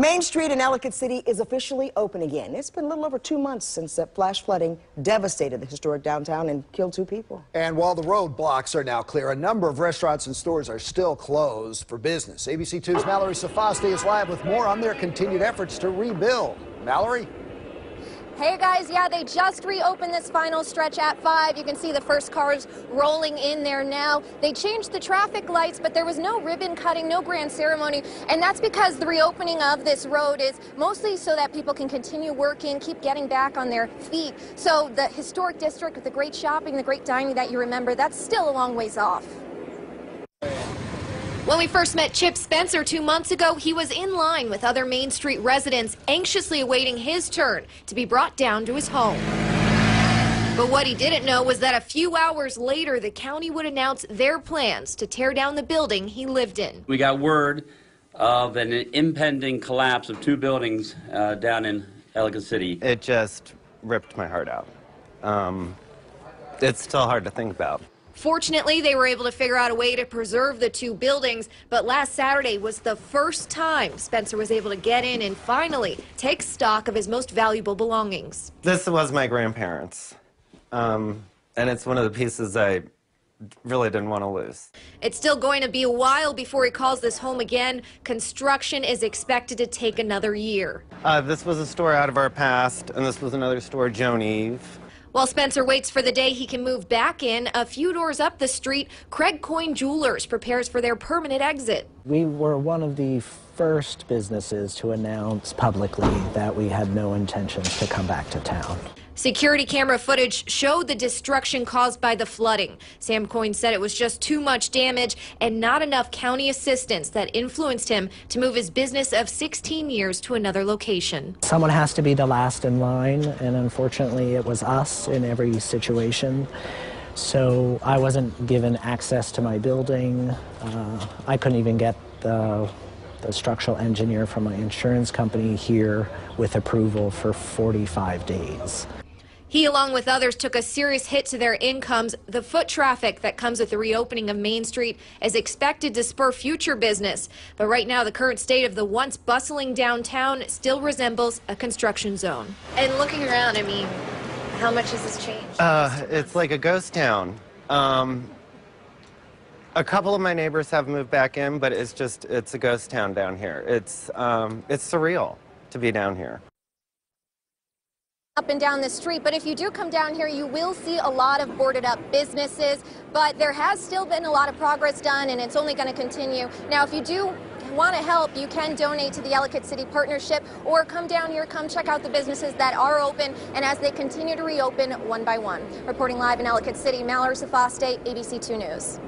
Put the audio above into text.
Main Street in Ellicott City is officially open again. It's been a little over 2 months since that flash flooding devastated the historic downtown and killed 2 people. And while the roadblocks are now clear, a number of restaurants and stores are still closed for business. ABC 2's Mallory Safaste is live with more on their continued efforts to rebuild. Mallory? Hey guys, yeah, they just reopened this final stretch at 5. You can see the first cars rolling in there now. They changed the traffic lights, but there was no ribbon cutting, no grand ceremony. And that's because the reopening of this road is mostly so that people can continue working, keep getting back on their feet. So the historic district with the great shopping, the great dining that you remember, that's still a long ways off. When we first met Chip Spencer 2 months ago, he was in line with other Main Street residents, anxiously awaiting his turn to be brought down to his home. But what he didn't know was that a few hours later, the county would announce their plans to tear down the building he lived in. We got word of an impending collapse of 2 buildings down in Ellicott City. It just ripped my heart out. It's still hard to think about. Fortunately, they were able to figure out a way to preserve the 2 buildings, but last Saturday was the first time Spencer was able to get in and finally take stock of his most valuable belongings. This was my grandparents', and it's one of the pieces I really didn't want to lose. It's still going to be a while before he calls this home again. Construction is expected to take another year. This was a store out of our past, and this was another store, Joan Eve. While Spencer waits for the day he can move back in, a few doors up the street, Craig Coyne Jewelers prepares for their permanent exit. We were one of the first businesses to announce publicly that we had no intentions to come back to town. Security camera footage showed the destruction caused by the flooding. Sam Coyne said it was just too much damage and not enough county assistance that influenced him to move his business of 16 years to another location. Someone has to be the last in line, and unfortunately it was us in every situation. So I wasn't given access to my building. I couldn't even get the structural engineer from my insurance company here with approval for 45 days. He, along with others, took a serious hit to their incomes. The foot traffic that comes with the reopening of Main Street is expected to spur future business. But right now, the current state of the once bustling downtown still resembles a construction zone. And looking around, I mean, how much has this changed? It's like a ghost town. A couple of my neighbors have moved back in, but it's a ghost town down here. It's surreal to be down here. Up and down the street, but if you do come down here, you will see a lot of boarded up businesses, but there has still been a lot of progress done, and it's only going to continue. Now, if you do want to help, you can donate to the Ellicott City Partnership or come down here, come check out the businesses that are open, and as they continue to reopen one by one. Reporting live in Ellicott City, Mallory Safaste, ABC 2 News.